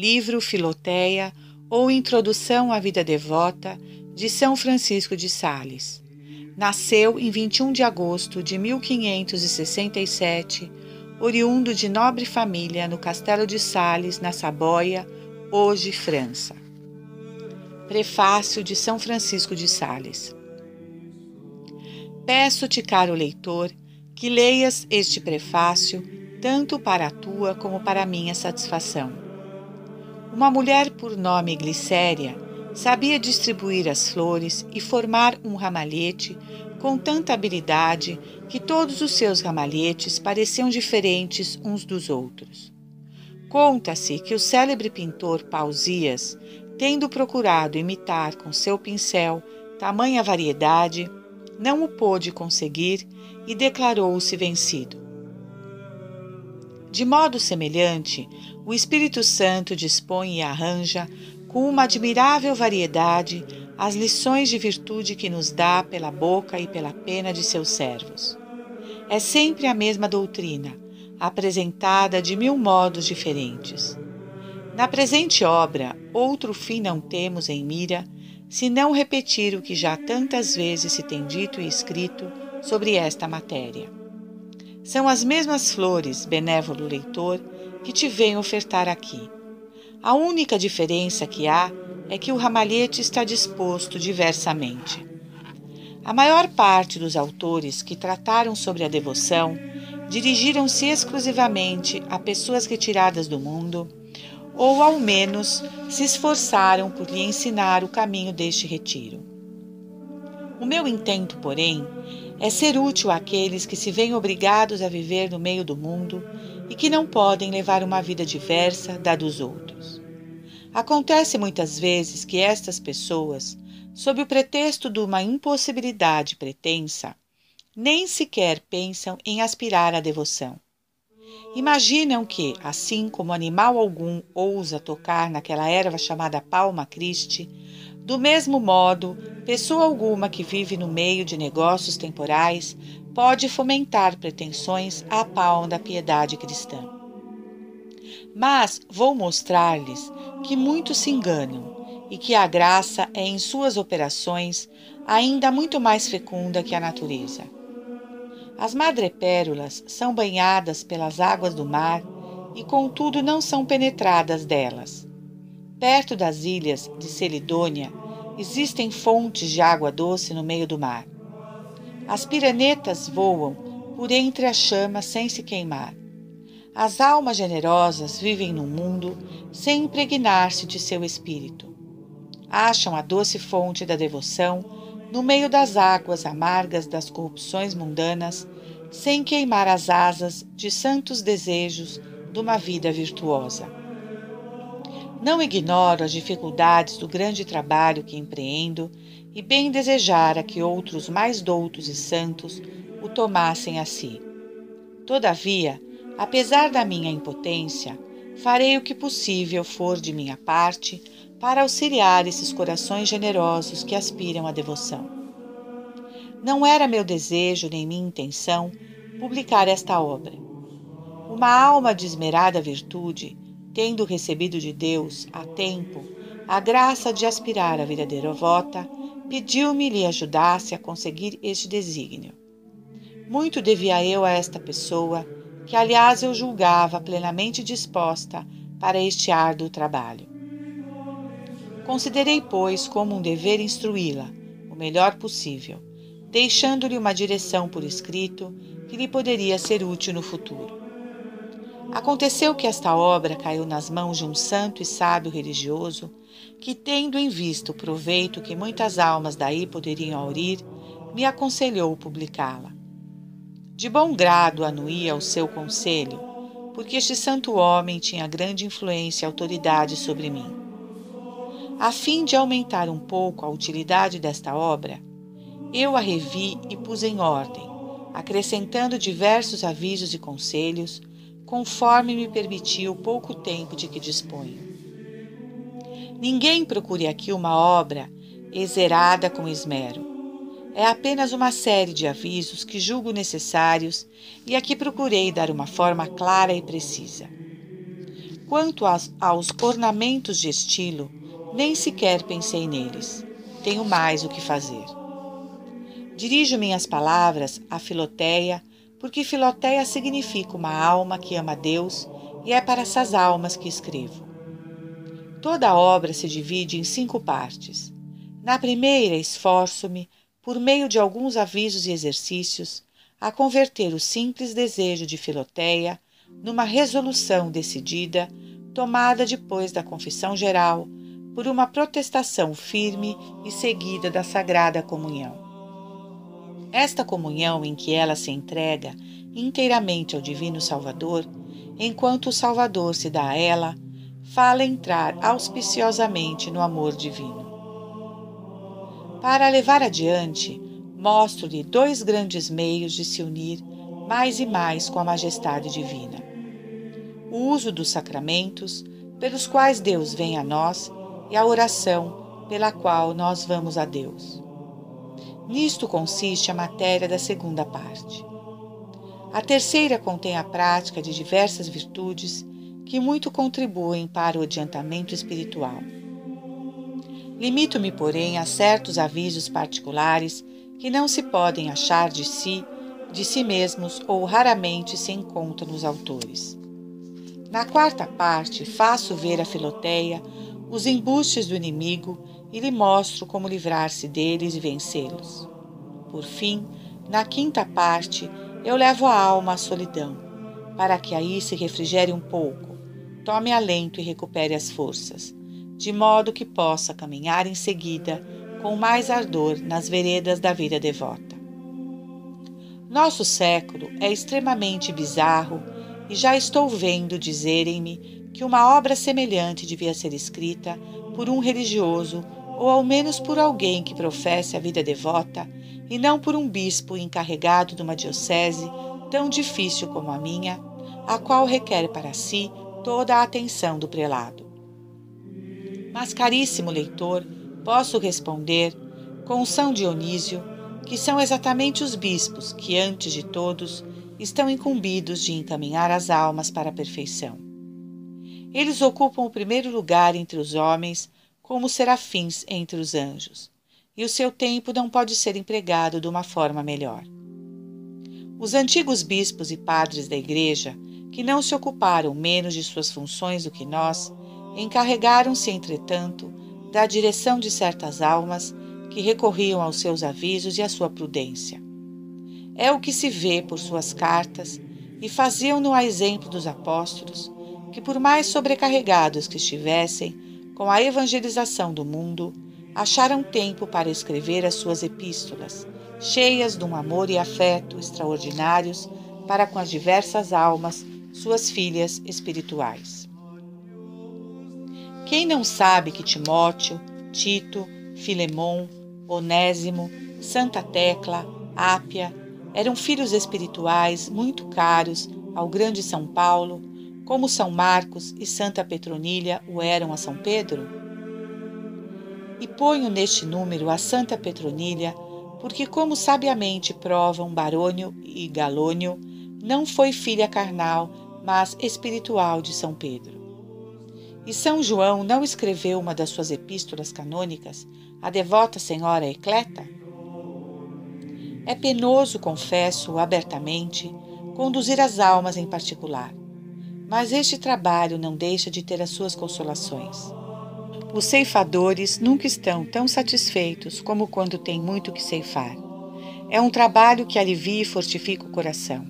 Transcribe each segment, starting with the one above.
livro Filoteia ou Introdução à Vida Devota, de São Francisco de Sales. Nasceu em 21 de agosto de 1567, oriundo de nobre família no Castelo de Sales, na Saboia, hoje França. Prefácio de São Francisco de Sales. Peço-te, caro leitor, que leias este prefácio tanto para a tua como para a minha satisfação. Uma mulher por nome Glicéria sabia distribuir as flores e formar um ramalhete com tanta habilidade que todos os seus ramalhetes pareciam diferentes uns dos outros. Conta-se que o célebre pintor Pausias, tendo procurado imitar com seu pincel tamanha variedade, não o pôde conseguir e declarou-se vencido. De modo semelhante, o Espírito Santo dispõe e arranja, com uma admirável variedade, as lições de virtude que nos dá pela boca e pela pena de seus servos. É sempre a mesma doutrina, apresentada de 1000 modos diferentes. Na presente obra, outro fim não temos em mira, senão repetir o que já tantas vezes se tem dito e escrito sobre esta matéria. São as mesmas flores, benévolo leitor, que te venho ofertar aqui. A única diferença que há é que o ramalhete está disposto diversamente. A maior parte dos autores que trataram sobre a devoção dirigiram-se exclusivamente a pessoas retiradas do mundo, ou ao menos se esforçaram por lhe ensinar o caminho deste retiro. O meu intento, porém, é ser útil àqueles que se veem obrigados a viver no meio do mundo e que não podem levar uma vida diversa da dos outros. Acontece muitas vezes que estas pessoas, sob o pretexto de uma impossibilidade pretensa, nem sequer pensam em aspirar à devoção. Imaginam que, assim como animal algum ousa tocar naquela erva chamada Palma Christi, do mesmo modo, pessoa alguma que vive no meio de negócios temporais pode fomentar pretensões à palma da piedade cristã. Mas vou mostrar-lhes que muitos se enganam e que a graça é em suas operações ainda muito mais fecunda que a natureza. As madrepérolas são banhadas pelas águas do mar e, contudo, não são penetradas delas. Perto das ilhas de Celidônia existem fontes de água doce no meio do mar. As piranetas voam por entre as chamas sem se queimar. As almas generosas vivem no mundo sem impregnar-se de seu espírito. Acham a doce fonte da devoção no meio das águas amargas das corrupções mundanas, sem queimar as asas de santos desejos de uma vida virtuosa. Não ignoro as dificuldades do grande trabalho que empreendo e bem desejara que outros mais doutos e santos o tomassem a si. Todavia, apesar da minha impotência, farei o que possível for de minha parte para auxiliar esses corações generosos que aspiram à devoção. Não era meu desejo nem minha intenção publicar esta obra. Uma alma de esmerada virtude, tendo recebido de Deus, há tempo, a graça de aspirar à vida devota, pediu-me lhe ajudasse a conseguir este desígnio. Muito devia eu a esta pessoa, que aliás eu julgava plenamente disposta para este árduo trabalho. Considerei, pois, como um dever instruí-la, o melhor possível, deixando-lhe uma direção por escrito que lhe poderia ser útil no futuro. Aconteceu que esta obra caiu nas mãos de um santo e sábio religioso que, tendo em vista o proveito que muitas almas daí poderiam aurir, me aconselhou publicá-la. De bom grado anuía ao seu conselho, porque este santo homem tinha grande influência e autoridade sobre mim. A fim de aumentar um pouco a utilidade desta obra, eu a revi e pus em ordem, acrescentando diversos avisos e conselhos, conforme me permitia o pouco tempo de que disponho. Ninguém procure aqui uma obra exerada com esmero. É apenas uma série de avisos que julgo necessários e a que procurei dar uma forma clara e precisa. Quanto aos ornamentos de estilo, nem sequer pensei neles. Tenho mais o que fazer. Dirijo minhas palavras a Filoteia, porque Filoteia significa uma alma que ama Deus e é para essas almas que escrevo. Toda a obra se divide em 5 partes. Na primeira, esforço-me, por meio de alguns avisos e exercícios, a converter o simples desejo de Filoteia numa resolução decidida, tomada depois da confissão geral, por uma protestação firme e seguida da Sagrada Comunhão. Esta comunhão em que ela se entrega inteiramente ao Divino Salvador, enquanto o Salvador se dá a ela, fala entrar auspiciosamente no amor divino. Para a levar adiante, mostro-lhe 2 grandes meios de se unir mais e mais com a majestade divina. O uso dos sacramentos, pelos quais Deus vem a nós, e a oração, pela qual nós vamos a Deus. Nisto consiste a matéria da segunda parte. A terceira contém a prática de diversas virtudes que muito contribuem para o adiantamento espiritual. Limito-me, porém, a certos avisos particulares que não se podem achar de si mesmos ou raramente se encontram nos autores. Na quarta parte, faço ver a Filoteia os embustes do inimigo e lhe mostro como livrar-se deles e vencê-los. Por fim, na quinta parte, eu levo a alma à solidão, para que aí se refrigere um pouco, tome alento e recupere as forças, de modo que possa caminhar em seguida com mais ardor nas veredas da vida devota. Nosso século é extremamente bizarro e já estou vendo dizerem-me que uma obra semelhante devia ser escrita por um religioso ou ao menos por alguém que professe a vida devota e não por um bispo encarregado de uma diocese tão difícil como a minha, a qual requer para si toda a atenção do prelado. Mas, caríssimo leitor, posso responder, com São Dionísio, que são exatamente os bispos que, antes de todos, estão incumbidos de encaminhar as almas para a perfeição. Eles ocupam o primeiro lugar entre os homens, como serafins entre os anjos, e o seu tempo não pode ser empregado de uma forma melhor. Os antigos bispos e padres da Igreja, que não se ocuparam menos de suas funções do que nós, encarregaram-se, entretanto, da direção de certas almas que recorriam aos seus avisos e à sua prudência. É o que se vê por suas cartas, e faziam-no a exemplo dos apóstolos, que, por mais sobrecarregados que estivessem com a evangelização do mundo, acharam tempo para escrever as suas epístolas, cheias de um amor e afeto extraordinários para com as diversas almas, suas filhas espirituais. Quem não sabe que Timóteo, Tito, Filemon, Onésimo, Santa Tecla, Ápia eram filhos espirituais muito caros ao grande São Paulo, como São Marcos e Santa Petronília o eram a São Pedro? E ponho neste número a Santa Petronília, porque, como sabiamente provam Barônio e Galônio, não foi filha carnal, mas espiritual de São Pedro. E São João não escreveu uma das suas epístolas canônicas, a devota Senhora Ecleta? É penoso, confesso abertamente, conduzir as almas em particular, mas este trabalho não deixa de ter as suas consolações. Os ceifadores nunca estão tão satisfeitos como quando têm muito que ceifar. É um trabalho que alivia e fortifica o coração.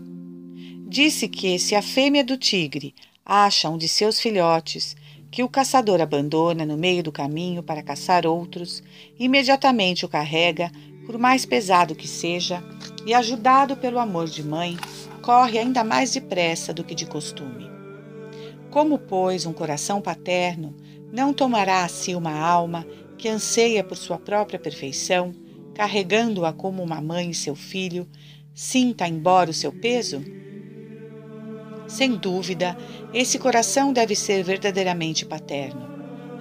Disse que, se a fêmea do tigre acha um de seus filhotes que o caçador abandona no meio do caminho para caçar outros, imediatamente o carrega, por mais pesado que seja, e, ajudado pelo amor de mãe, corre ainda mais depressa do que de costume. Como, pois, um coração paterno não tomará a si uma alma que anseia por sua própria perfeição, carregando-a como uma mãe e seu filho, sinta embora o seu peso? Sem dúvida, esse coração deve ser verdadeiramente paterno,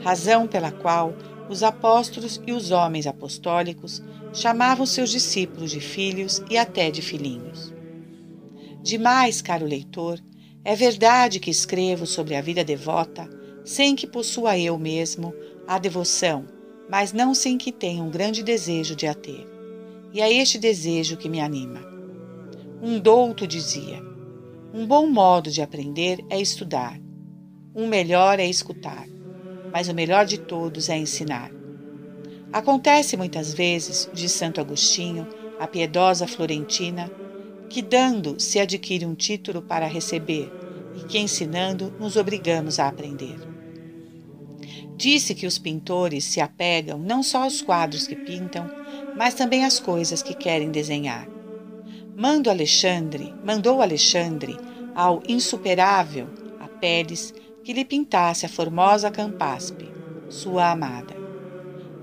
razão pela qual os apóstolos e os homens apostólicos chamavam seus discípulos de filhos e até de filhinhos. Demais, caro leitor, É verdade que escrevo sobre a vida devota, sem que possua eu mesmo a devoção, mas não sem que tenha um grande desejo de a ter. E é este desejo que me anima. Um douto dizia: um bom modo de aprender é estudar, um melhor é escutar, mas o melhor de todos é ensinar. Acontece muitas vezes, diz Santo Agostinho, a piedosa florentina, que dando se adquire um título para receber e que ensinando nos obrigamos a aprender. Disse que os pintores se apegam não só aos quadros que pintam, mas também às coisas que querem desenhar. Mandou Alexandre ao insuperável Apelles que lhe pintasse a formosa Campaspe, sua amada.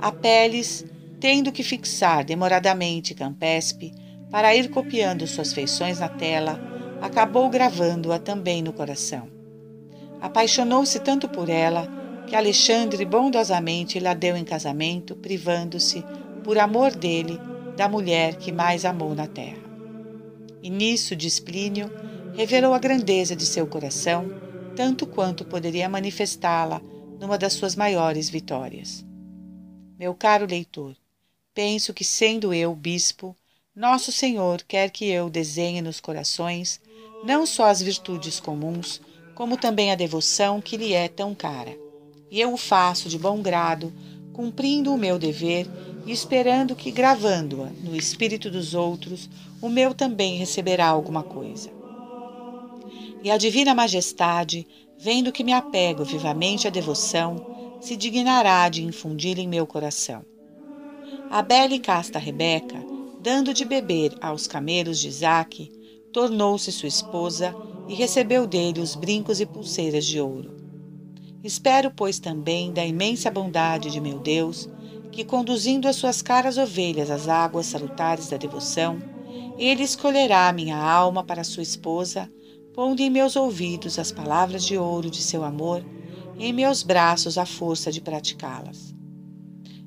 Apelles, tendo que fixar demoradamente Campaspe para ir copiando suas feições na tela, acabou gravando-a também no coração. Apaixonou-se tanto por ela que Alexandre bondosamente lhe deu em casamento, privando-se, por amor dele, da mulher que mais amou na terra. E nisso, diz Plínio, revelou a grandeza de seu coração, tanto quanto poderia manifestá-la numa das suas maiores vitórias. Meu caro leitor, penso que, sendo eu bispo, Nosso Senhor quer que eu desenhe nos corações não só as virtudes comuns, como também a devoção que lhe é tão cara. E eu o faço de bom grado, cumprindo o meu dever e esperando que, gravando-a no espírito dos outros, o meu também receberá alguma coisa. E a Divina Majestade, vendo que me apego vivamente à devoção, se dignará de infundi-la em meu coração. A bela e casta Rebeca, dando de beber aos camelos de Isaque, tornou-se sua esposa e recebeu dele os brincos e pulseiras de ouro. Espero, pois, também da imensa bondade de meu Deus, que, conduzindo as suas caras ovelhas às águas salutares da devoção, ele escolherá minha alma para sua esposa, pondo em meus ouvidos as palavras de ouro de seu amor e em meus braços a força de praticá-las.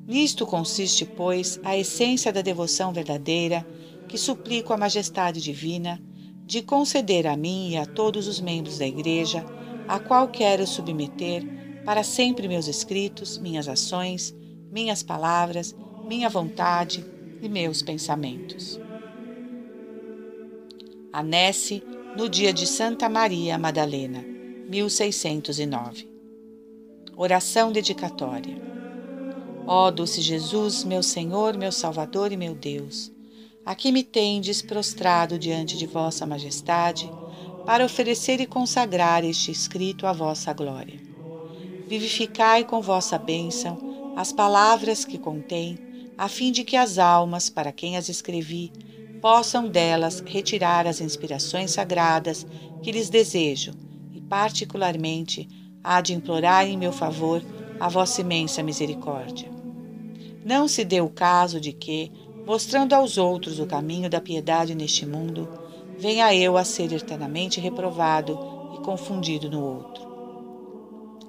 Nisto consiste, pois, a essência da devoção verdadeira, que suplico à Majestade Divina de conceder a mim e a todos os membros da Igreja, a qual quero submeter para sempre meus escritos, minhas ações, minhas palavras, minha vontade e meus pensamentos. Anesse, no dia de Santa Maria Madalena, 1609. Oração dedicatória. Ó doce Jesus, meu Senhor, meu Salvador e meu Deus, aqui me tendes prostrado diante de vossa majestade, para oferecer e consagrar este escrito à vossa glória. Vivificai com vossa bênção as palavras que contém, a fim de que as almas, para quem as escrevi, possam delas retirar as inspirações sagradas que lhes desejo, e particularmente há de implorar em meu favor a vossa imensa misericórdia. Não se dê o caso de que, mostrando aos outros o caminho da piedade neste mundo, venha eu a ser eternamente reprovado e confundido no outro.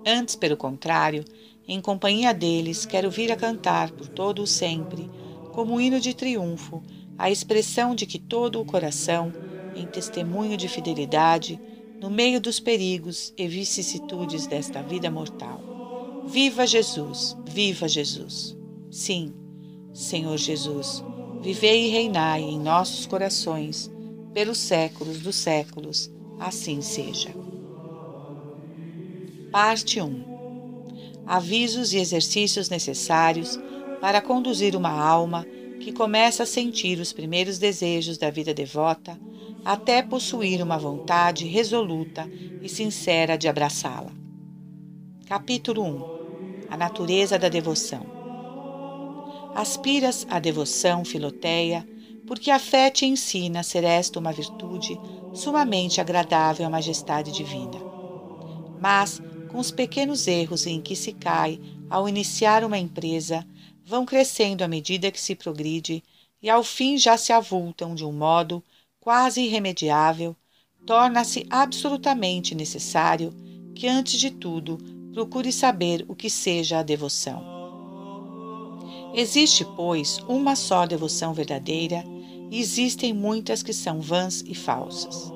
Antes, pelo contrário, em companhia deles, quero vir a cantar por todo o sempre, como um hino de triunfo, a expressão de que todo o coração, em testemunho de fidelidade, no meio dos perigos e vicissitudes desta vida mortal. Viva Jesus! Viva Jesus! Sim, Senhor Jesus, vivei e reinai em nossos corações, pelos séculos dos séculos, assim seja. Parte 1. Avisos e exercícios necessários para conduzir uma alma que começa a sentir os primeiros desejos da vida devota até possuir uma vontade resoluta e sincera de abraçá-la. Capítulo 1. A natureza da devoção. Aspiras à devoção, Filoteia, porque a fé te ensina a ser esta uma virtude sumamente agradável à majestade divina. Mas, com os pequenos erros em que se cai ao iniciar uma empresa, vão crescendo à medida que se progride e ao fim já se avultam de um modo quase irremediável, torna-se absolutamente necessário que, antes de tudo, procure saber o que seja a devoção. Existe, pois, uma só devoção verdadeira e existem muitas que são vãs e falsas.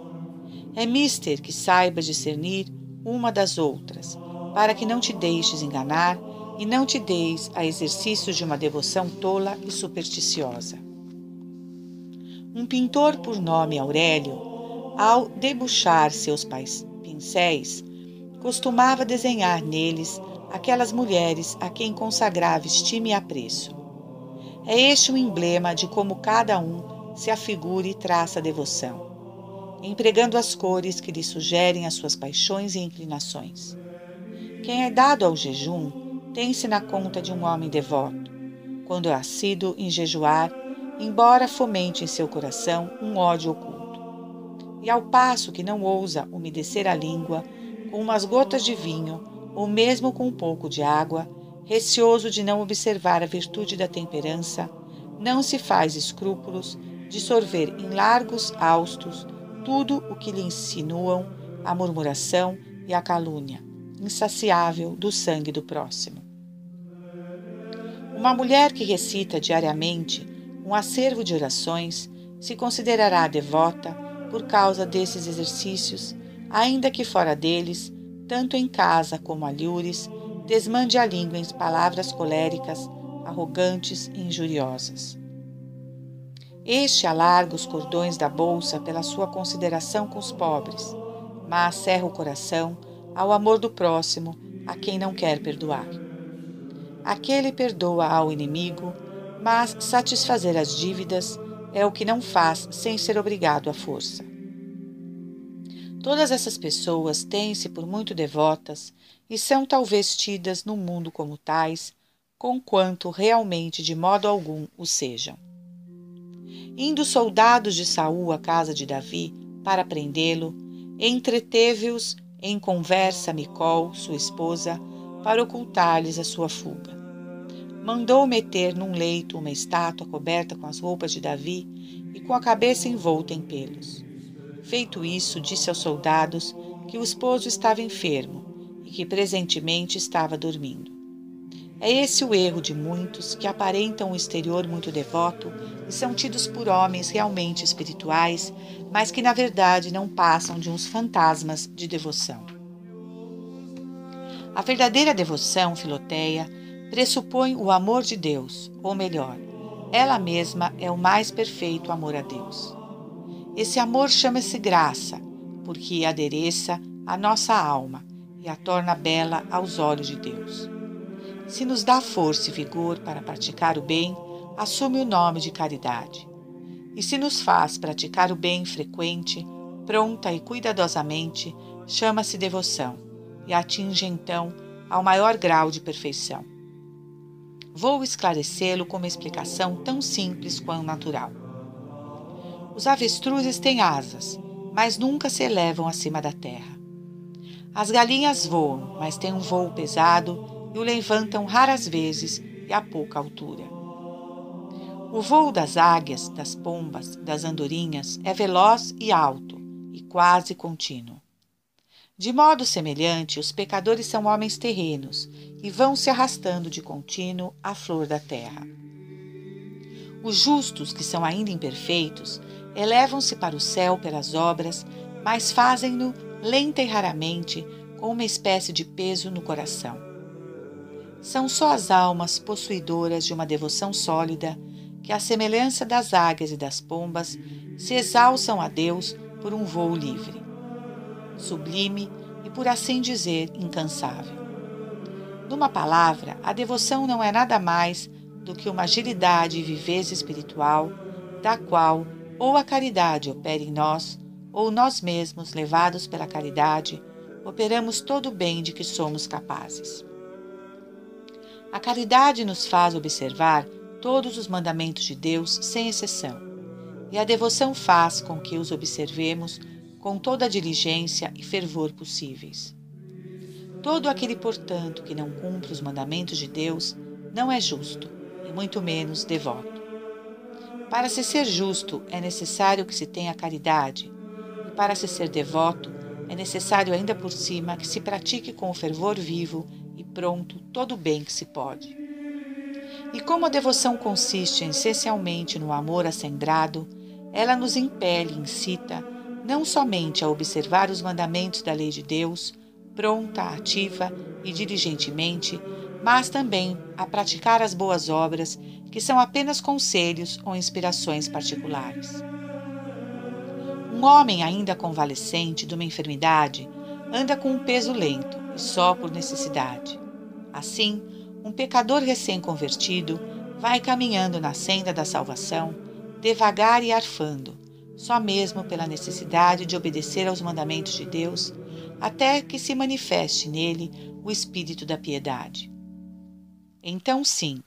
É mister que saibas discernir uma das outras, para que não te deixes enganar e não te deis a exercícios de uma devoção tola e supersticiosa. Um pintor por nome Aurélio, ao debuxar seus pincéis, costumava desenhar neles aquelas mulheres a quem consagrava estima e apreço. É este um emblema de como cada um se afigura e traça a devoção, empregando as cores que lhe sugerem as suas paixões e inclinações. Quem é dado ao jejum tem-se na conta de um homem devoto, quando é assíduo em jejuar, embora fomente em seu coração um ódio oculto. E ao passo que não ousa umedecer a língua com umas gotas de vinho, ou mesmo com um pouco de água, receoso de não observar a virtude da temperança, não se faz escrúpulos de sorver em largos haustos tudo o que lhe insinuam a murmuração e a calúnia, insaciável do sangue do próximo. Uma mulher que recita diariamente um acervo de orações se considerará devota por causa desses exercícios, ainda que fora deles, tanto em casa como alhures, desmande a língua em palavras coléricas, arrogantes e injuriosas. Este alarga os cordões da bolsa pela sua consideração com os pobres, mas cerra o coração ao amor do próximo, a quem não quer perdoar. Aquele perdoa ao inimigo, mas satisfazer as dívidas é o que não faz sem ser obrigado à força. Todas essas pessoas têm-se por muito devotas e são talvez tidas no mundo como tais, conquanto realmente de modo algum o sejam. Indo os soldados de Saul à casa de Davi para prendê-lo, entreteve-os em conversa Micol, sua esposa, para ocultar-lhes a sua fuga. Mandou meter num leito uma estátua coberta com as roupas de Davi e com a cabeça envolta em pelos. Feito isso, disse aos soldados que o esposo estava enfermo e que presentemente estava dormindo. É esse o erro de muitos que aparentam um exterior muito devoto e são tidos por homens realmente espirituais, mas que na verdade não passam de uns fantasmas de devoção. A verdadeira devoção, Filoteia, pressupõe o amor de Deus, ou melhor, ela mesma é o mais perfeito amor a Deus. Esse amor chama-se graça, porque adereça a nossa alma e a torna bela aos olhos de Deus. Se nos dá força e vigor para praticar o bem, assume o nome de caridade. E se nos faz praticar o bem frequente, pronta e cuidadosamente, chama-se devoção e atinge então ao maior grau de perfeição. Vou esclarecê-lo com uma explicação tão simples quanto natural. Os avestruzes têm asas, mas nunca se elevam acima da terra. As galinhas voam, mas têm um voo pesado e o levantam raras vezes e a pouca altura. O voo das águias, das pombas, das andorinhas é veloz e alto, e quase contínuo. De modo semelhante, os pecadores são homens terrenos e vão se arrastando de contínuo à flor da terra. Os justos, que são ainda imperfeitos, elevam-se para o céu pelas obras, mas fazem-no lenta e raramente, com uma espécie de peso no coração. São só as almas possuidoras de uma devoção sólida que, à semelhança das águias e das pombas, se exalçam a Deus por um voo livre, sublime e, por assim dizer, incansável. Numa palavra, a devoção não é nada mais do que uma agilidade e viveza espiritual, da qual ou a caridade opera em nós, ou nós mesmos, levados pela caridade, operamos todo o bem de que somos capazes. A caridade nos faz observar todos os mandamentos de Deus sem exceção, e a devoção faz com que os observemos com toda a diligência e fervor possíveis. Todo aquele, portanto, que não cumpre os mandamentos de Deus não é justo, e muito menos devoto. Para se ser justo, é necessário que se tenha caridade, e para se ser devoto, é necessário ainda por cima que se pratique com o fervor vivo e pronto todo o bem que se pode. E como a devoção consiste essencialmente no amor acendrado, ela nos impele e incita, não somente a observar os mandamentos da lei de Deus, pronta, ativa e diligentemente, mas também a praticar as boas obras, que são apenas conselhos ou inspirações particulares. Um homem ainda convalescente de uma enfermidade anda com um peso lento e só por necessidade. Assim, um pecador recém-convertido vai caminhando na senda da salvação, devagar e arfando, só mesmo pela necessidade de obedecer aos mandamentos de Deus, até que se manifeste nele o espírito da piedade. Então, sim,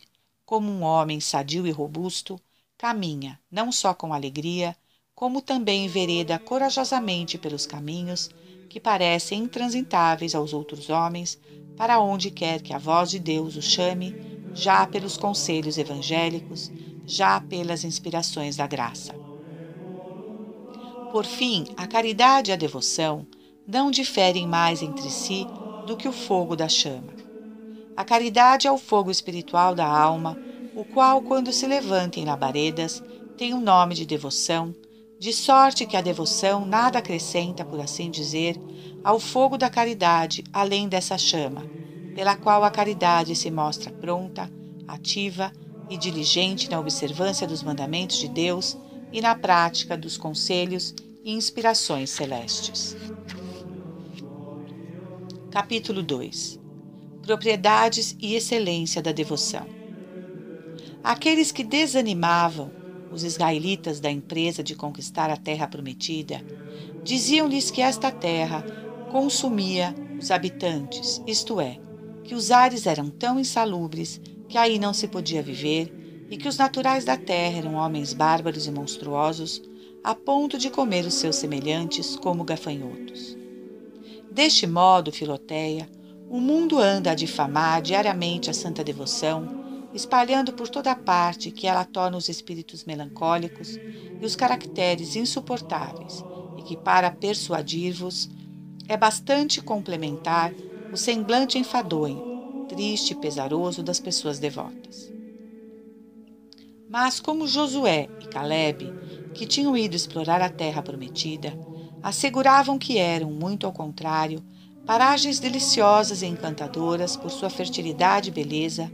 como um homem sadio e robusto, caminha não só com alegria, como também envereda corajosamente pelos caminhos que parecem intransitáveis aos outros homens, para onde quer que a voz de Deus o chame, já pelos conselhos evangélicos, já pelas inspirações da graça. Por fim, a caridade e a devoção não diferem mais entre si do que o fogo da chama. A caridade é o fogo espiritual da alma, o qual, quando se levanta em labaredas, tem o nome de devoção, de sorte que a devoção nada acrescenta, por assim dizer, ao fogo da caridade além dessa chama, pela qual a caridade se mostra pronta, ativa e diligente na observância dos mandamentos de Deus e na prática dos conselhos e inspirações celestes. Capítulo 2. Propriedades e excelência da devoção. Aqueles que desanimavam os israelitas da empresa de conquistar a terra prometida, diziam-lhes que esta terra consumia os habitantes, isto é, que os ares eram tão insalubres que aí não se podia viver e que os naturais da terra eram homens bárbaros e monstruosos, a ponto de comer os seus semelhantes como gafanhotos. Deste modo, Filoteia, o mundo anda a difamar diariamente a santa devoção, espalhando por toda parte que ela torna os espíritos melancólicos e os caracteres insuportáveis, e que, para persuadir-vos, é bastante complementar o semblante enfadonho, triste e pesaroso das pessoas devotas. Mas como Josué e Calebe, que tinham ido explorar a terra prometida, asseguravam que eram, muito ao contrário, paragens deliciosas e encantadoras por sua fertilidade e beleza,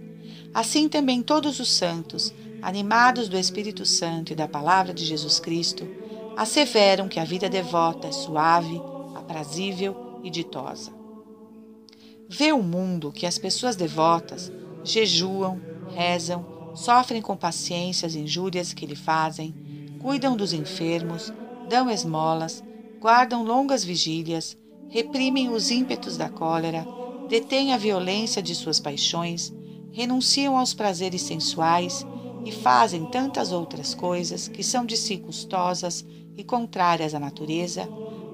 assim também todos os santos, animados do Espírito Santo e da palavra de Jesus Cristo, asseveram que a vida devota é suave, aprazível e ditosa. Vê o mundo que as pessoas devotas jejuam, rezam, sofrem com paciência as injúrias que lhe fazem, cuidam dos enfermos, dão esmolas, guardam longas vigílias, reprimem os ímpetos da cólera, detêm a violência de suas paixões, renunciam aos prazeres sensuais e fazem tantas outras coisas que são de si custosas e contrárias à natureza,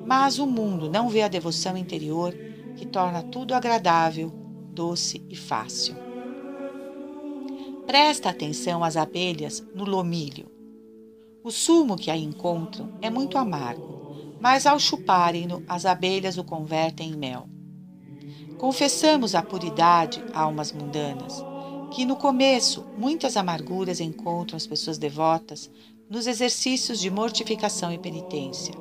mas o mundo não vê a devoção interior que torna tudo agradável, doce e fácil. Presta atenção às abelhas no lomilho. O sumo que aí encontram é muito amargo, mas ao chuparem-no, as abelhas o convertem em mel. Confessamos a puridade, almas mundanas, que no começo muitas amarguras encontram as pessoas devotas nos exercícios de mortificação e penitência,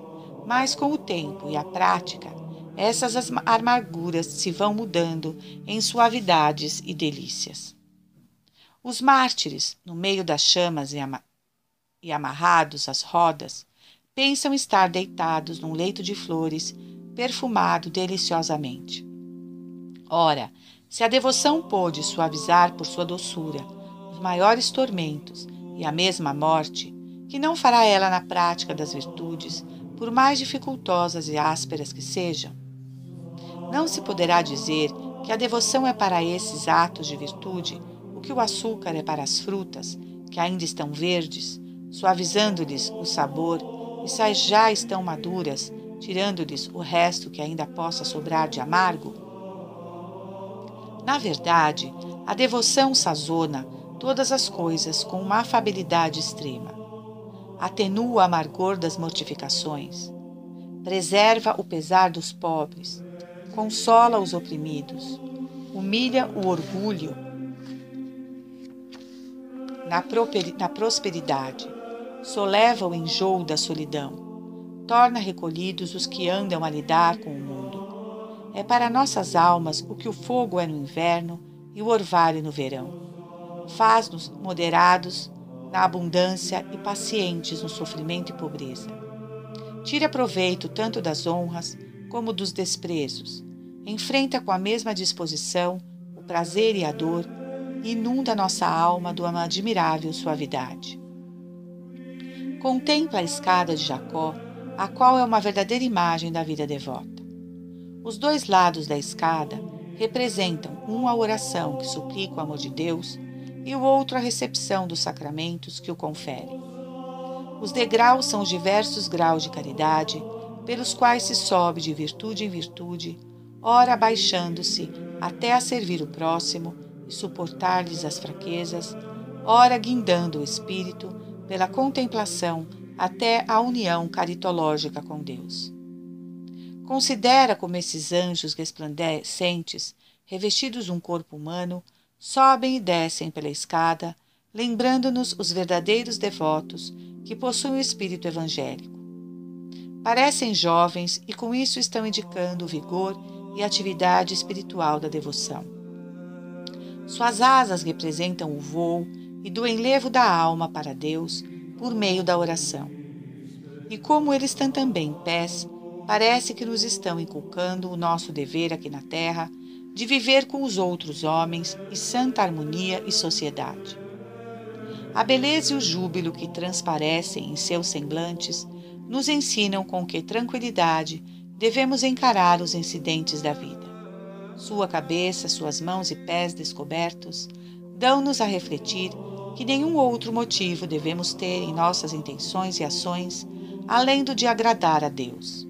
mas com o tempo e a prática, essas amarguras se vão mudando em suavidades e delícias. Os mártires, no meio das chamas e amarrados às rodas, pensam estar deitados num leito de flores, perfumado deliciosamente. Ora, se a devoção pôde suavizar por sua doçura os maiores tormentos e a mesma morte, que não fará ela na prática das virtudes, por mais dificultosas e ásperas que sejam? Não se poderá dizer que a devoção é para esses atos de virtude o que o açúcar é para as frutas, que ainda estão verdes, suavizando-lhes o sabor, e já estão maduras, tirando-lhes o resto que ainda possa sobrar de amargo? Na verdade, a devoção sazona todas as coisas com uma afabilidade extrema. Atenua o amargor das mortificações, preserva o pesar dos pobres, consola os oprimidos, humilha o orgulho na prosperidade, soleva o enjoo da solidão, torna recolhidos os que andam a lidar com o mundo. É para nossas almas o que o fogo é no inverno e o orvalho no verão. Faz-nos moderados na abundância e pacientes no sofrimento e pobreza. Tira proveito tanto das honras como dos desprezos. Enfrenta com a mesma disposição o prazer e a dor e inunda nossa alma de uma admirável suavidade. Contempla a escada de Jacó, a qual é uma verdadeira imagem da vida devota. Os dois lados da escada representam a oração que suplica o amor de Deus e o outro a recepção dos sacramentos que o conferem. Os degraus são os diversos graus de caridade pelos quais se sobe de virtude em virtude, ora abaixando-se até a servir o próximo e suportar-lhes as fraquezas, ora guindando o espírito pela contemplação até a união caritológica com Deus. Considera como esses anjos resplandecentes, revestidos de um corpo humano, sobem e descem pela escada, lembrando-nos os verdadeiros devotos que possuem o espírito evangélico. Parecem jovens e com isso estão indicando o vigor e a atividade espiritual da devoção. Suas asas representam o voo e do enlevo da alma para Deus por meio da oração. E como eles têm também pés, parece que nos estão inculcando o nosso dever aqui na terra de viver com os outros homens em santa harmonia e sociedade. A beleza e o júbilo que transparecem em seus semblantes nos ensinam com que tranquilidade devemos encarar os incidentes da vida. Sua cabeça, suas mãos e pés descobertos dão-nos a refletir que nenhum outro motivo devemos ter em nossas intenções e ações além do de agradar a Deus.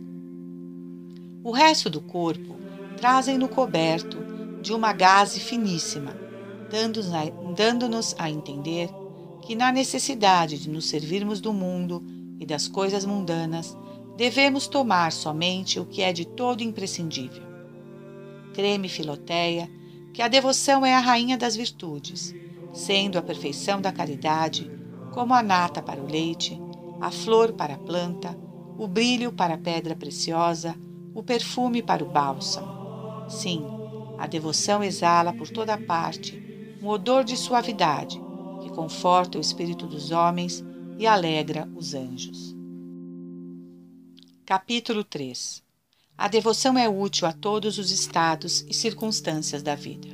O resto do corpo trazem-no coberto de uma gaze finíssima, dando-nos a entender que na necessidade de nos servirmos do mundo e das coisas mundanas, devemos tomar somente o que é de todo imprescindível. Crê-me, Filoteia, que a devoção é a rainha das virtudes, sendo a perfeição da caridade como a nata para o leite, a flor para a planta, o brilho para a pedra preciosa, o perfume para o bálsamo. Sim, a devoção exala por toda parte um odor de suavidade que conforta o espírito dos homens e alegra os anjos. Capítulo 3. A devoção é útil a todos os estados e circunstâncias da vida.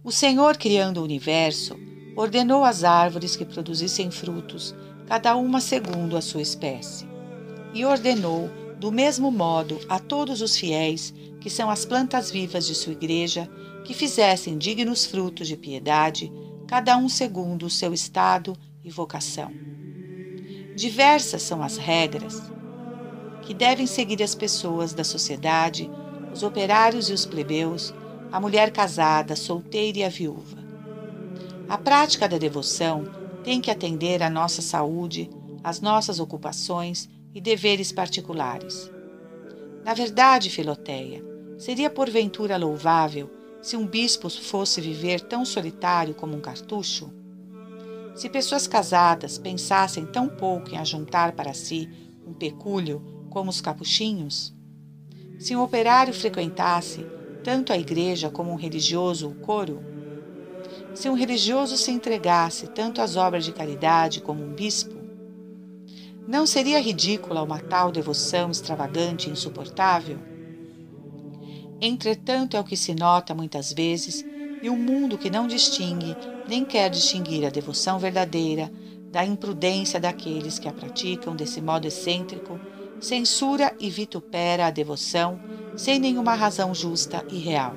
O Senhor, criando o universo, ordenou às árvores que produzissem frutos, cada uma segundo a sua espécie, e ordenou, do mesmo modo, a todos os fiéis, que são as plantas vivas de sua igreja, que fizessem dignos frutos de piedade, cada um segundo o seu estado e vocação. Diversas são as regras que devem seguir as pessoas da sociedade, os operários e os plebeus, a mulher casada, a solteira e a viúva. A prática da devoção tem que atender à nossa saúde, às nossas ocupações e deveres particulares. Na verdade, Filoteia, seria porventura louvável se um bispo fosse viver tão solitário como um cartucho? Se pessoas casadas pensassem tão pouco em ajuntar para si um pecúlio como os capuchinhos? Se um operário frequentasse tanto a igreja como um religioso o coro? Se um religioso se entregasse tanto às obras de caridade como um bispo? Não seria ridícula uma tal devoção extravagante e insuportável? Entretanto, é o que se nota muitas vezes, e um mundo que não distingue nem quer distinguir a devoção verdadeira da imprudência daqueles que a praticam desse modo excêntrico, censura e vitupera a devoção sem nenhuma razão justa e real.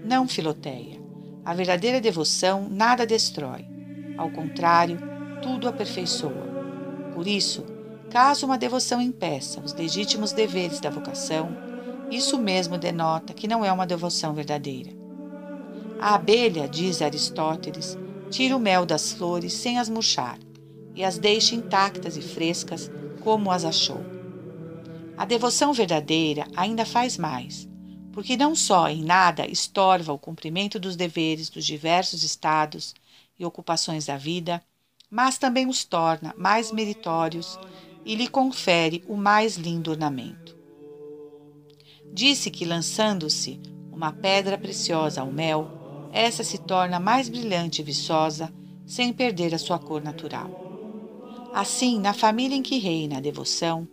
Não, Filoteia, a verdadeira devoção nada destrói. Ao contrário, tudo aperfeiçoa. Por isso, caso uma devoção impeça os legítimos deveres da vocação, isso mesmo denota que não é uma devoção verdadeira. A abelha, diz Aristóteles, tira o mel das flores sem as murchar e as deixa intactas e frescas como as achou. A devoção verdadeira ainda faz mais, porque não só em nada estorva o cumprimento dos deveres dos diversos estados e ocupações da vida, mas também os torna mais meritórios e lhe confere o mais lindo ornamento. Disse que, lançando-se uma pedra preciosa ao mel, essa se torna mais brilhante e viçosa, sem perder a sua cor natural. Assim, na família em que reina a devoção,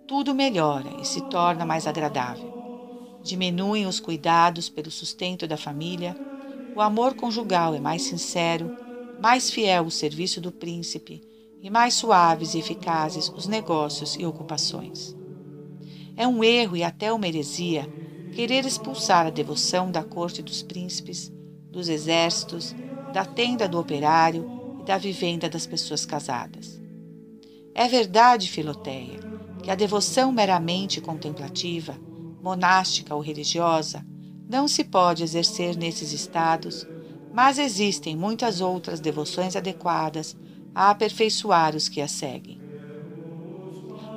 tudo melhora e se torna mais agradável. Diminuem os cuidados pelo sustento da família, o amor conjugal é mais sincero, mais fiel o serviço do príncipe e mais suaves e eficazes os negócios e ocupações. É um erro e até uma heresia querer expulsar a devoção da corte dos príncipes, dos exércitos, da tenda do operário e da vivenda das pessoas casadas. É verdade, Filoteia, que a devoção meramente contemplativa, monástica ou religiosa, não se pode exercer nesses estados, mas existem muitas outras devoções adequadas a aperfeiçoar os que a seguem.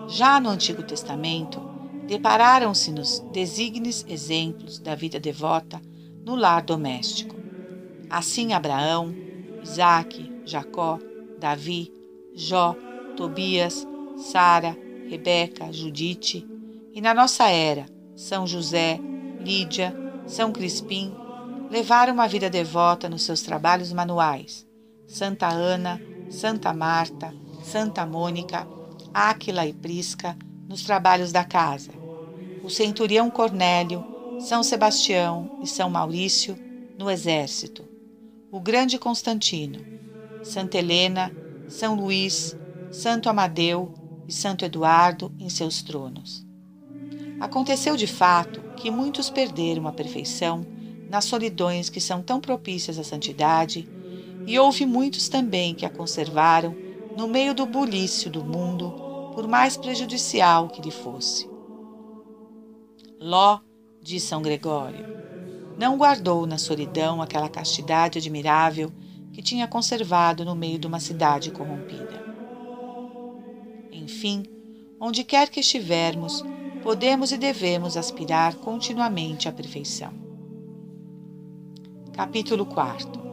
Já no Antigo Testamento, depararam-se-nos desígnios exemplos da vida devota no lar doméstico. Assim Abraão, Isaque, Jacó, Davi, Jó, Tobias, Sara, Rebeca, Judite, e na nossa era, São José, Lídia, São Crispim, levaram uma vida devota nos seus trabalhos manuais. Santa Ana, Santa Marta, Santa Mônica, Áquila e Prisca, nos trabalhos da casa. O centurião Cornélio, São Sebastião e São Maurício, no exército. O grande Constantino, Santa Helena, São Luís, Santo Amadeu e Santo Eduardo em seus tronos. Aconteceu de fato que muitos perderam a perfeição nas solidões que são tão propícias à santidade, e houve muitos também que a conservaram no meio do bulício do mundo, por mais prejudicial que lhe fosse. Ló, diz São Gregório, não guardou na solidão aquela castidade admirável que tinha conservado no meio de uma cidade corrompida. Enfim, onde quer que estivermos, podemos e devemos aspirar continuamente à perfeição. Capítulo 4.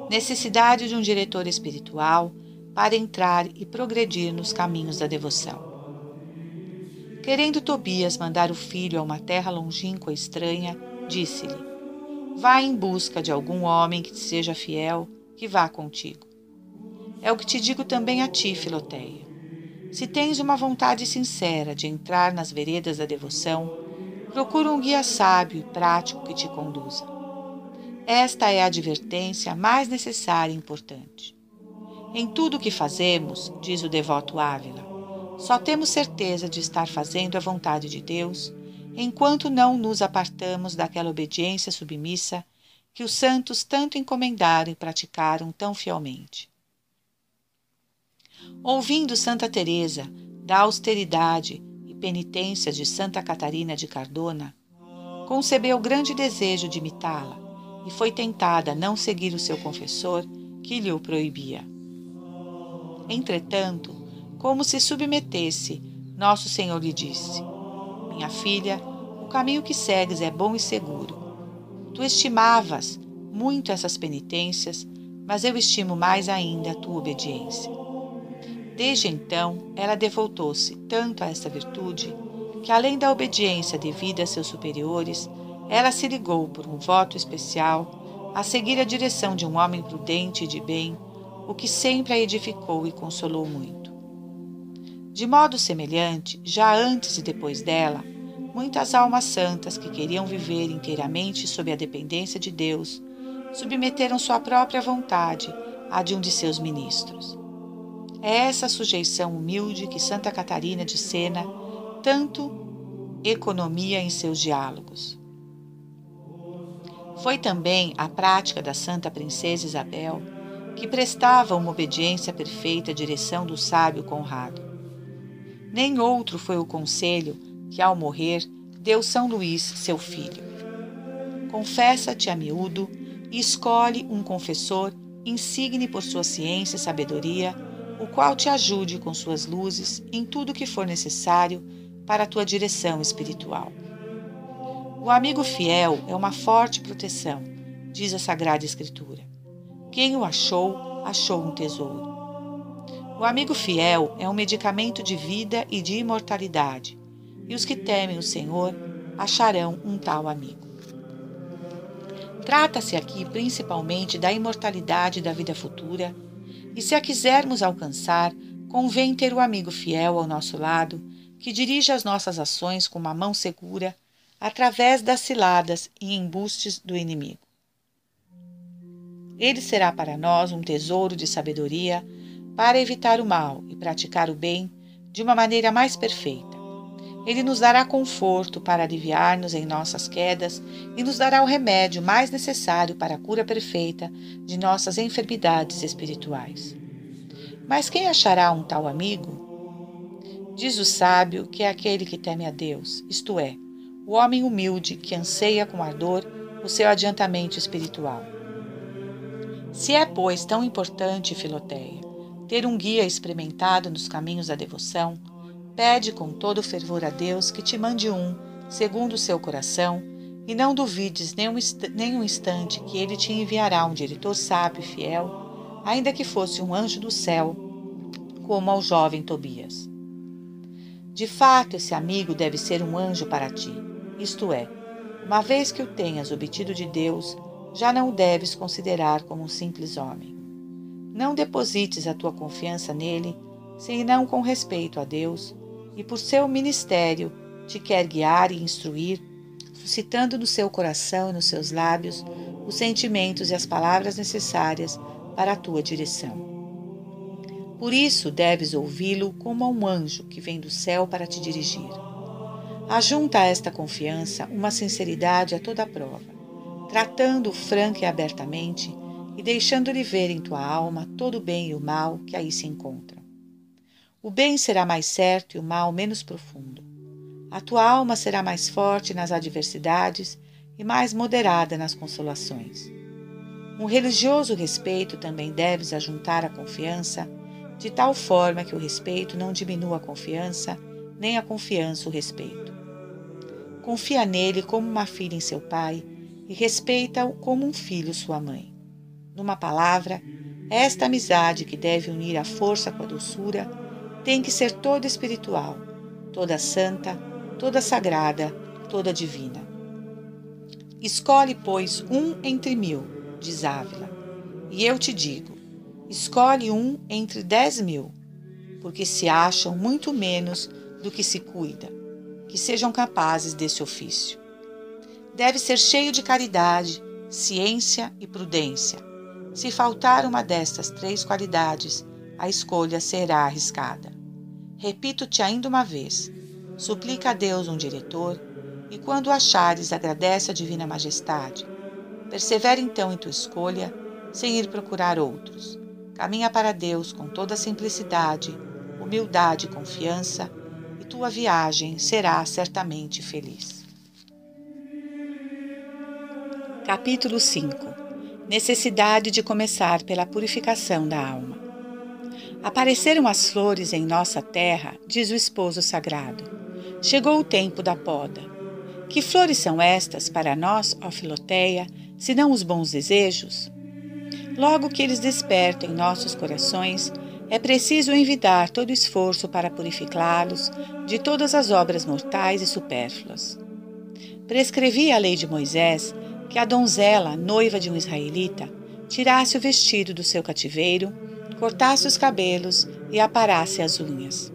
Necessidade de um diretor espiritual para entrar e progredir nos caminhos da devoção. Querendo Tobias mandar o filho a uma terra longínqua e estranha, disse-lhe: vá em busca de algum homem que te seja fiel, que vá contigo. É o que te digo também a ti, Filoteia. Se tens uma vontade sincera de entrar nas veredas da devoção, procura um guia sábio e prático que te conduza. Esta é a advertência mais necessária e importante. Em tudo o que fazemos, diz o devoto Ávila, só temos certeza de estar fazendo a vontade de Deus enquanto não nos apartamos daquela obediência submissa que os santos tanto encomendaram e praticaram tão fielmente. Ouvindo Santa Teresa da austeridade e penitência de Santa Catarina de Cardona, concebeu grande desejo de imitá-la e foi tentada a não seguir o seu confessor, que lhe o proibia. Entretanto, como se submetesse, Nosso Senhor lhe disse: minha filha, o caminho que segues é bom e seguro. Tu estimavas muito essas penitências, mas eu estimo mais ainda a tua obediência. Desde então, ela devotou-se tanto a esta virtude, que além da obediência devida a seus superiores, ela se ligou por um voto especial a seguir a direção de um homem prudente e de bem, o que sempre a edificou e consolou muito. De modo semelhante, já antes e depois dela, muitas almas santas que queriam viver inteiramente sob a dependência de Deus, submeteram sua própria vontade à de um de seus ministros. É essa sujeição humilde que Santa Catarina de Sena tanto economia em seus diálogos. Foi também a prática da Santa Princesa Isabel que prestava uma obediência perfeita à direção do sábio Conrado. Nem outro foi o conselho que, ao morrer, deu São Luís, seu filho. Confessa-te a miúdo e escolhe um confessor insigne por sua ciência e sabedoria, o qual te ajude com suas luzes em tudo o que for necessário para a tua direção espiritual. O amigo fiel é uma forte proteção, diz a Sagrada Escritura. Quem o achou, achou um tesouro. O amigo fiel é um medicamento de vida e de imortalidade, e os que temem o Senhor acharão um tal amigo. Trata-se aqui principalmente da imortalidade da vida futura, e se a quisermos alcançar, convém ter o amigo fiel ao nosso lado, que dirige as nossas ações com uma mão segura, através das ciladas e embustes do inimigo. Ele será para nós um tesouro de sabedoria para evitar o mal e praticar o bem de uma maneira mais perfeita. Ele nos dará conforto para aliviar-nos em nossas quedas e nos dará o remédio mais necessário para a cura perfeita de nossas enfermidades espirituais. Mas quem achará um tal amigo? Diz o sábio que é aquele que teme a Deus, isto é, o homem humilde que anseia com ardor o seu adiantamento espiritual. Se é, pois, tão importante, Filoteia, ter um guia experimentado nos caminhos da devoção, pede com todo fervor a Deus que te mande um, segundo o seu coração, e não duvides nem um instante que ele te enviará um diretor sábio e fiel, ainda que fosse um anjo do céu, como ao jovem Tobias. De fato, esse amigo deve ser um anjo para ti, isto é, uma vez que o tenhas obtido de Deus, já não o deves considerar como um simples homem. Não deposites a tua confiança nele, senão com respeito a Deus, e por seu ministério te quer guiar e instruir, suscitando no seu coração e nos seus lábios os sentimentos e as palavras necessárias para a tua direção. Por isso deves ouvi-lo como a um anjo que vem do céu para te dirigir. Ajunta a esta confiança uma sinceridade a toda prova, tratando-o franca e abertamente e deixando-lhe ver em tua alma todo o bem e o mal que aí se encontram. O bem será mais certo e o mal menos profundo. A tua alma será mais forte nas adversidades e mais moderada nas consolações. Um religioso respeito também deves ajuntar à confiança, de tal forma que o respeito não diminua a confiança, nem a confiança o respeito. Confia nele como uma filha em seu pai e respeita-o como um filho sua mãe. Numa palavra, esta amizade que deve unir a força com a doçura tem que ser toda espiritual, toda santa, toda sagrada, toda divina. Escolhe, pois, um entre 1000, diz Ávila, e eu te digo, escolhe um entre 10.000, porque se acham muito menos do que se cuida, que sejam capazes desse ofício. Deve ser cheio de caridade, ciência e prudência. Se faltar uma destas 3 qualidades, a escolha será arriscada. Repito-te ainda uma vez, suplica a Deus um diretor, e quando o achares, agradece a divina majestade. Persevera então em tua escolha, sem ir procurar outros. Caminha para Deus com toda simplicidade, humildade e confiança, e tua viagem será certamente feliz. Capítulo 5. Necessidade de começar pela purificação da alma. Apareceram as flores em nossa terra, diz o esposo sagrado. Chegou o tempo da poda. Que flores são estas para nós, ó Filoteia, senão os bons desejos? Logo que eles despertam em nossos corações, é preciso envidar todo esforço para purificá-los de todas as obras mortais e supérfluas. Prescrevi a lei de Moisés que a donzela, noiva de um israelita, tirasse o vestido do seu cativeiro, cortasse os cabelos e aparasse as unhas.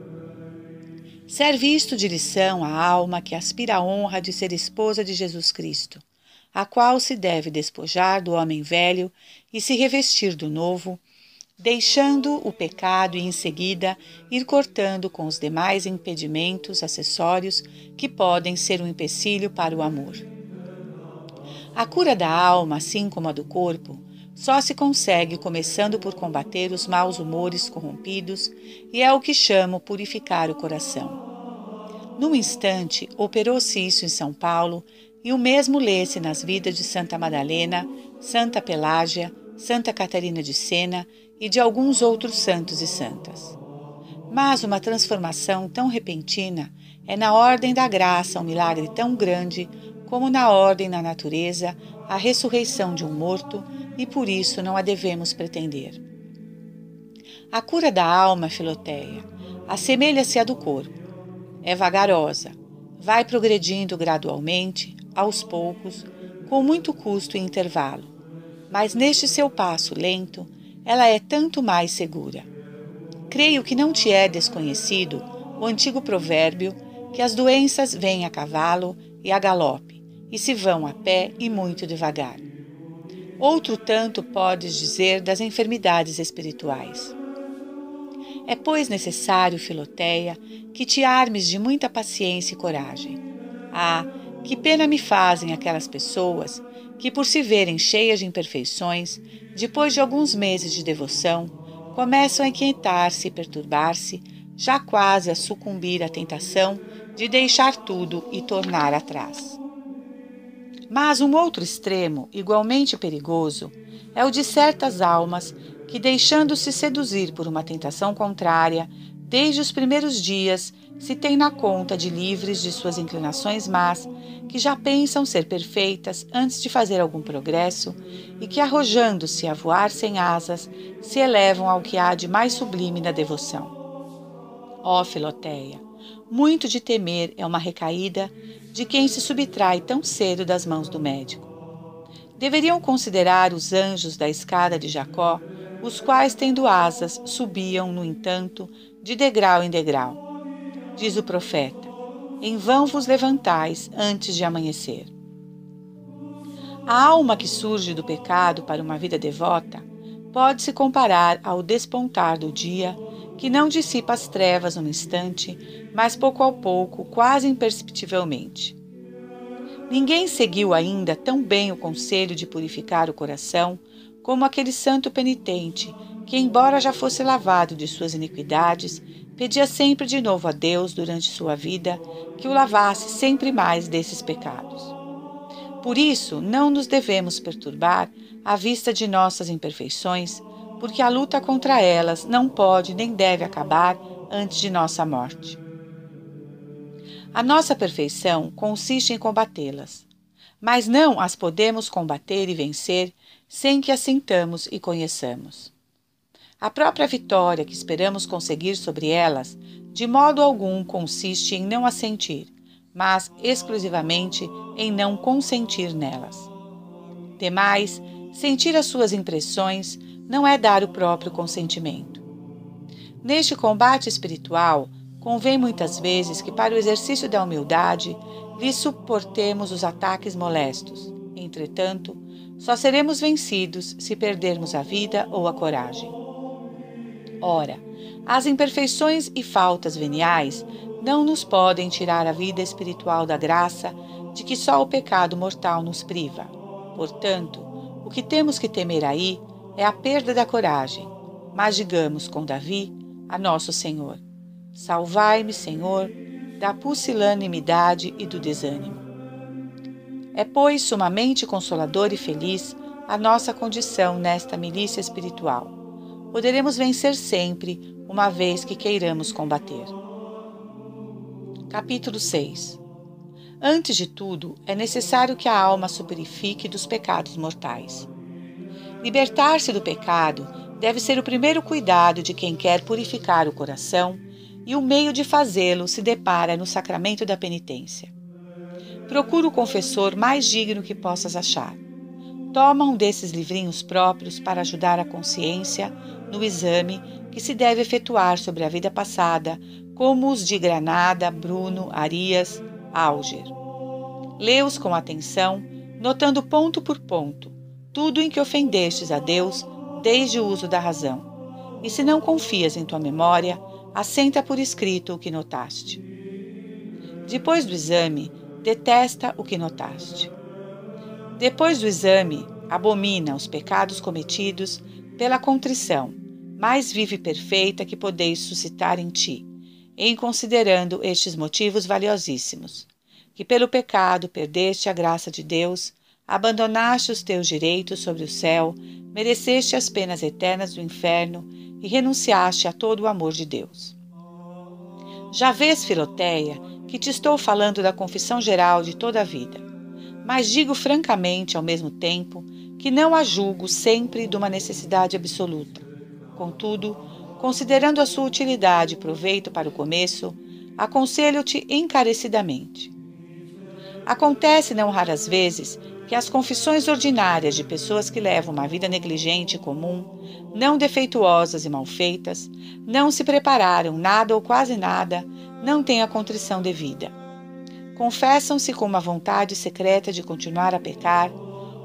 Serve isto de lição à alma que aspira à honra de ser esposa de Jesus Cristo, a qual se deve despojar do homem velho e se revestir do novo, deixando o pecado e em seguida ir cortando com os demais impedimentos acessórios que podem ser um empecilho para o amor. A cura da alma, assim como a do corpo, só se consegue começando por combater os maus humores corrompidos e é o que chamo purificar o coração. Num instante, operou-se isso em São Paulo e o mesmo lê-se nas vidas de Santa Madalena, Santa Pelágia, Santa Catarina de Sena e de alguns outros santos e santas. Mas uma transformação tão repentina é na ordem da graça um milagre tão grande como na ordem da natureza a ressurreição de um morto, e por isso não a devemos pretender. A cura da alma, Filoteia, assemelha-se à do corpo. É vagarosa, vai progredindo gradualmente, aos poucos, com muito custo e intervalo. Mas neste seu passo lento, ela é tanto mais segura. Creio que não te é desconhecido o antigo provérbio que as doenças vêm a cavalo e a galope, e se vão a pé e muito devagar. Outro tanto podes dizer das enfermidades espirituais. É, pois, necessário, Filoteia, que te armes de muita paciência e coragem. Ah, que pena me fazem aquelas pessoas que, por se verem cheias de imperfeições, depois de alguns meses de devoção, começam a inquietar-se e perturbar-se, já quase a sucumbir à tentação de deixar tudo e tornar atrás. Mas um outro extremo, igualmente perigoso, é o de certas almas que, deixando-se seduzir por uma tentação contrária, desde os primeiros dias se têm na conta de livres de suas inclinações más, que já pensam ser perfeitas antes de fazer algum progresso e que, arrojando-se a voar sem asas, se elevam ao que há de mais sublime na devoção. Ó Filoteia, muito de temer é uma recaída de quem se subtrai tão cedo das mãos do médico. Deveriam considerar os anjos da escada de Jacó, os quais, tendo asas, subiam, no entanto, de degrau em degrau. Diz o profeta: em vão vos levantais antes de amanhecer. A alma que surge do pecado para uma vida devota pode-se comparar ao despontar do dia, que não dissipa as trevas num instante, mas pouco a pouco, quase imperceptivelmente. Ninguém seguiu ainda tão bem o conselho de purificar o coração como aquele santo penitente que, embora já fosse lavado de suas iniquidades, pedia sempre de novo a Deus durante sua vida que o lavasse sempre mais desses pecados. Por isso, não nos devemos perturbar à vista de nossas imperfeições, porque a luta contra elas não pode nem deve acabar antes de nossa morte. A nossa perfeição consiste em combatê-las, mas não as podemos combater e vencer sem que as sintamos e conheçamos. A própria vitória que esperamos conseguir sobre elas, de modo algum consiste em não as sentir, mas exclusivamente em não consentir nelas. Demais, sentir as suas impressões não é dar o próprio consentimento. Neste combate espiritual, convém muitas vezes que, para o exercício da humildade, lhe suportemos os ataques molestos. Entretanto, só seremos vencidos se perdermos a vida ou a coragem. Ora, as imperfeições e faltas veniais não nos podem tirar a vida espiritual da graça de que só o pecado mortal nos priva. Portanto, o que temos que temer aí é a perda da coragem. Mas digamos com Davi a nosso Senhor: salvai-me, Senhor, da pusilanimidade e do desânimo. É, pois, sumamente consolador e feliz a nossa condição nesta milícia espiritual. Poderemos vencer sempre, uma vez que queiramos combater. Capítulo 6. Antes de tudo, é necessário que a alma se purifique dos pecados mortais. Libertar-se do pecado deve ser o primeiro cuidado de quem quer purificar o coração, e o meio de fazê-lo se depara no sacramento da penitência. Procura o confessor mais digno que possas achar. Toma um desses livrinhos próprios para ajudar a consciência no exame que se deve efetuar sobre a vida passada, como os de Granada, Bruno, Arias, Auger. Lê-os com atenção, notando ponto por ponto tudo em que ofendestes a Deus desde o uso da razão. E se não confias em tua memória, assenta por escrito o que notaste. Depois do exame, detesta o que notaste. Depois do exame, abomina os pecados cometidos pela contrição, mais viva e perfeita que podeis suscitar em ti, em considerando estes motivos valiosíssimos: que pelo pecado perdeste a graça de Deus, abandonaste os teus direitos sobre o céu, mereceste as penas eternas do inferno e renunciaste a todo o amor de Deus. Já vês, Filoteia, que te estou falando da confissão geral de toda a vida, mas digo francamente, ao mesmo tempo, que não a julgo sempre de uma necessidade absoluta. Contudo, considerando a sua utilidade e proveito para o começo, aconselho-te encarecidamente. Acontece não raras vezes que as confissões ordinárias de pessoas que levam uma vida negligente e comum, não defeituosas e mal feitas, não se prepararam nada ou quase nada, não têm a contrição devida. Confessam-se com uma vontade secreta de continuar a pecar,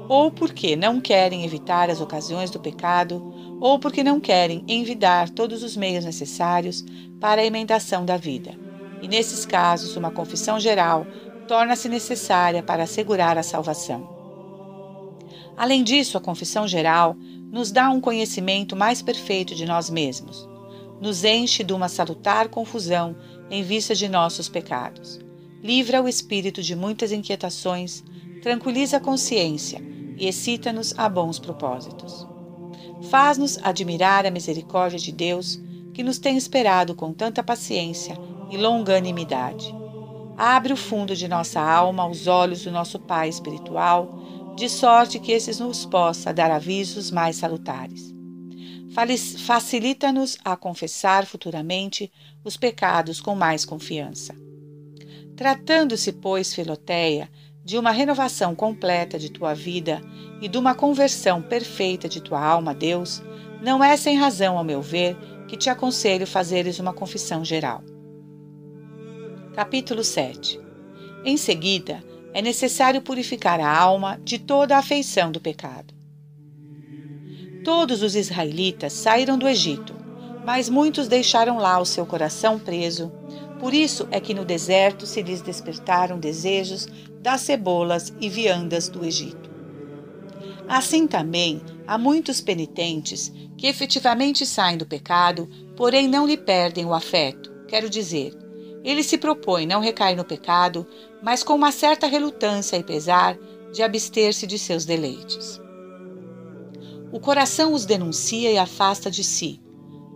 ou porque não querem evitar as ocasiões do pecado, ou porque não querem envidar todos os meios necessários para a emendação da vida. E nesses casos, uma confissão geral torna-se necessária para assegurar a salvação. Além disso, a confissão geral nos dá um conhecimento mais perfeito de nós mesmos, nos enche de uma salutar confusão em vista de nossos pecados, livra o espírito de muitas inquietações, tranquiliza a consciência e excita-nos a bons propósitos. Faz-nos admirar a misericórdia de Deus, que nos tem esperado com tanta paciência e longanimidade. Abre o fundo de nossa alma aos olhos do nosso Pai espiritual, de sorte que esses nos possa dar avisos mais salutares. Facilita-nos a confessar futuramente os pecados com mais confiança. Tratando-se, pois, Filoteia, de uma renovação completa de tua vida e de uma conversão perfeita de tua alma a Deus, não é sem razão, ao meu ver, que te aconselho fazeres uma confissão geral. Capítulo 7. Em seguida, é necessário purificar a alma de toda a afeição do pecado. Todos os israelitas saíram do Egito, mas muitos deixaram lá o seu coração preso. Por isso é que no deserto se lhes despertaram desejos das cebolas e viandas do Egito. Assim também há muitos penitentes que efetivamente saem do pecado, porém não lhe perdem o afeto. Quero dizer, eles se propõem não recair no pecado, mas com uma certa relutância e pesar de abster-se de seus deleites. O coração os denuncia e afasta de si,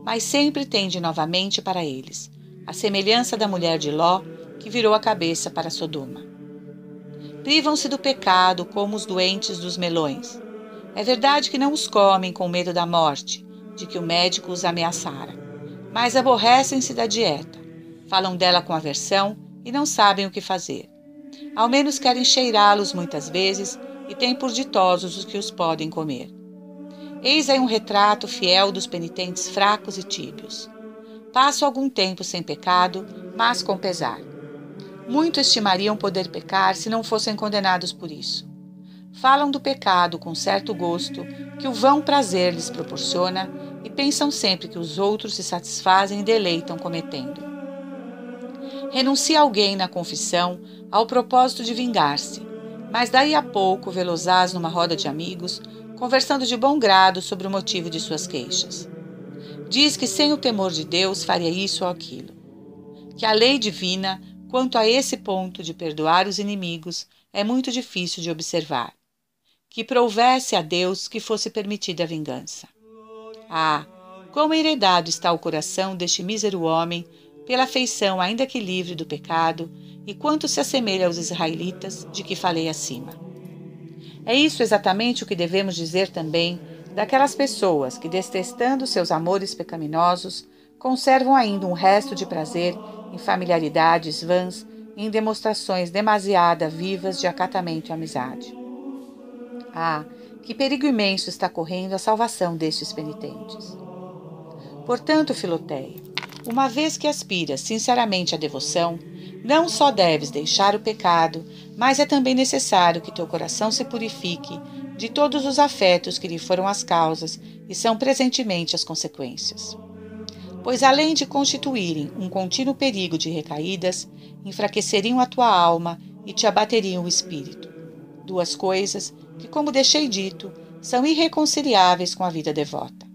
mas sempre tende novamente para eles, à semelhança da mulher de Ló, que virou a cabeça para Sodoma. Privam-se do pecado como os doentes dos melões. É verdade que não os comem com medo da morte, de que o médico os ameaçara, mas aborrecem-se da dieta, falam dela com aversão e não sabem o que fazer. Ao menos querem cheirá-los muitas vezes e têm por ditosos os que os podem comer. Eis aí um retrato fiel dos penitentes fracos e tíbios. Passo algum tempo sem pecado, mas com pesar. Muito estimariam poder pecar se não fossem condenados por isso. Falam do pecado com certo gosto que o vão prazer lhes proporciona e pensam sempre que os outros se satisfazem e deleitam cometendo. Renuncia alguém na confissão ao propósito de vingar-se, mas daí a pouco velozaz numa roda de amigos, conversando de bom grado sobre o motivo de suas queixas. Diz que sem o temor de Deus faria isso ou aquilo. Que a lei divina, quanto a esse ponto de perdoar os inimigos, é muito difícil de observar. Que prouvesse a Deus que fosse permitida a vingança. Ah, quão enredado está o coração deste mísero homem pela afeição ainda que livre do pecado, e quanto se assemelha aos israelitas de que falei acima. É isso exatamente o que devemos dizer também daquelas pessoas que, detestando seus amores pecaminosos, conservam ainda um resto de prazer em familiaridades vãs e em demonstrações demasiado vivas de acatamento e amizade. Ah, que perigo imenso está correndo a salvação destes penitentes. Portanto, Filoteia, uma vez que aspiras sinceramente à devoção, não só deves deixar o pecado, mas é também necessário que teu coração se purifique de todos os afetos que lhe foram as causas e são presentemente as consequências. Pois além de constituírem um contínuo perigo de recaídas, enfraqueceriam a tua alma e te abateriam o espírito. Duas coisas que, como deixei dito, são irreconciliáveis com a vida devota.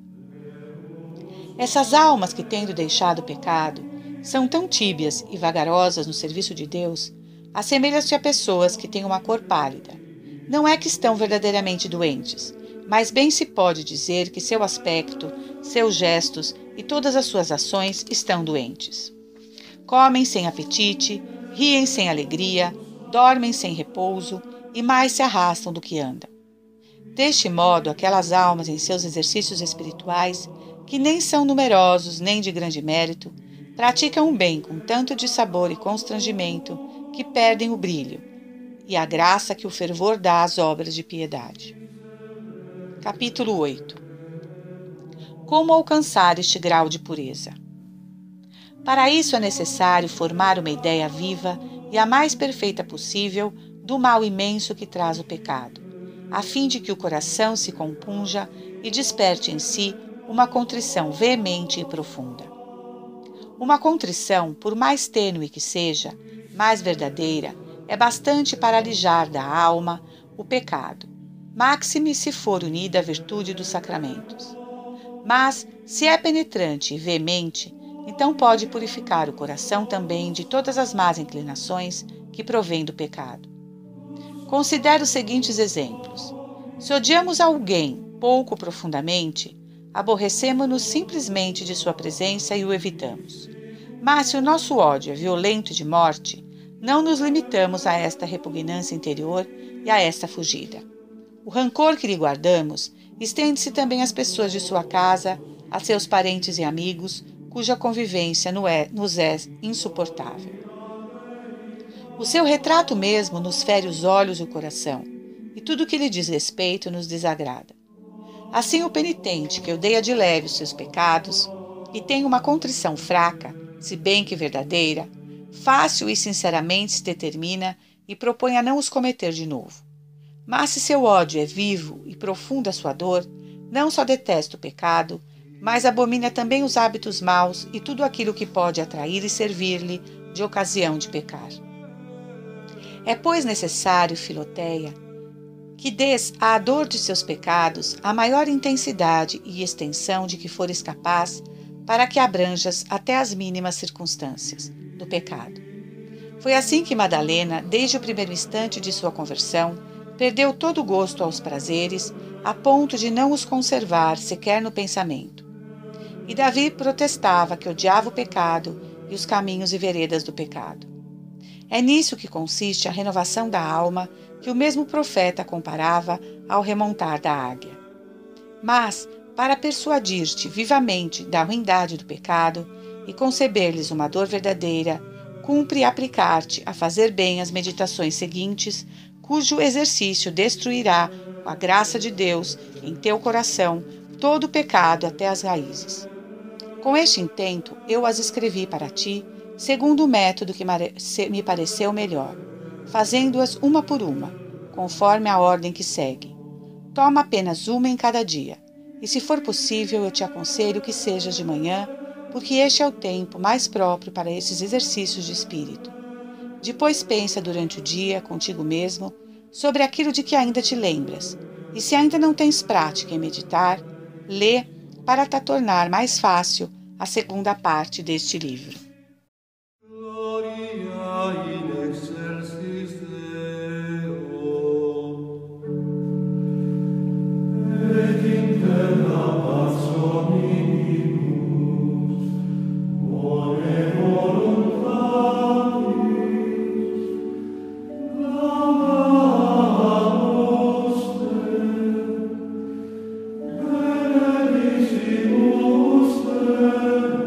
Essas almas que, tendo deixado o pecado, são tão tíbias e vagarosas no serviço de Deus, assemelham-se a pessoas que têm uma cor pálida. Não é que estão verdadeiramente doentes, mas bem se pode dizer que seu aspecto, seus gestos e todas as suas ações estão doentes. Comem sem apetite, riem sem alegria, dormem sem repouso e mais se arrastam do que andam. Deste modo, aquelas almas em seus exercícios espirituais, que nem são numerosos nem de grande mérito, praticam o bem com tanto dissabor e constrangimento que perdem o brilho e a graça que o fervor dá às obras de piedade. Capítulo 8. Como alcançar este grau de pureza? Para isso é necessário formar uma ideia viva e a mais perfeita possível do mal imenso que traz o pecado, a fim de que o coração se compunja e desperte em si uma contrição veemente e profunda. Uma contrição, por mais tênue que seja, mais verdadeira, é bastante para alijar da alma o pecado, máxime se for unida à virtude dos sacramentos. Mas, se é penetrante e veemente, então pode purificar o coração também de todas as más inclinações que provêm do pecado. Considere os seguintes exemplos. Se odiamos alguém pouco profundamente, aborrecemo-nos simplesmente de sua presença e o evitamos. Mas se o nosso ódio é violento e de morte, não nos limitamos a esta repugnância interior e a esta fugida. O rancor que lhe guardamos estende-se também às pessoas de sua casa, a seus parentes e amigos, cuja convivência nos é insuportável. O seu retrato mesmo nos fere os olhos e o coração, e tudo o que lhe diz respeito nos desagrada. Assim, o penitente que odeia de leve os seus pecados e tem uma contrição fraca, se bem que verdadeira, fácil e sinceramente se determina e propõe a não os cometer de novo. Mas se seu ódio é vivo e profunda a sua dor, não só detesta o pecado, mas abomina também os hábitos maus e tudo aquilo que pode atrair e servir-lhe de ocasião de pecar. É, pois, necessário, Filoteia, que dês à dor de seus pecados a maior intensidade e extensão de que fores capaz, para que abranjas até as mínimas circunstâncias do pecado. Foi assim que Madalena, desde o primeiro instante de sua conversão, perdeu todo o gosto aos prazeres, a ponto de não os conservar sequer no pensamento. E Davi protestava que odiava o pecado e os caminhos e veredas do pecado. É nisso que consiste a renovação da alma, que o mesmo profeta comparava ao remontar da águia. Mas, para persuadir-te vivamente da ruindade do pecado e conceber-lhes uma dor verdadeira, cumpre aplicar-te a fazer bem as meditações seguintes, cujo exercício destruirá, com a graça de Deus, em teu coração, todo o pecado até as raízes. Com este intento, eu as escrevi para ti, segundo o método que me pareceu melhor, fazendo-as uma por uma, conforme a ordem que segue. Toma apenas uma em cada dia, e se for possível, eu te aconselho que sejas de manhã, porque este é o tempo mais próprio para esses exercícios de espírito. Depois pensa durante o dia, contigo mesmo, sobre aquilo de que ainda te lembras, e se ainda não tens prática em meditar, lê para te tornar mais fácil a segunda parte deste livro. Gloria in excelsis Deo, et in terra pax omnibus, bone voluntatis, clamamus te, benedicimus te,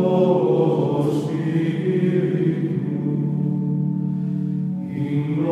Spiritu, in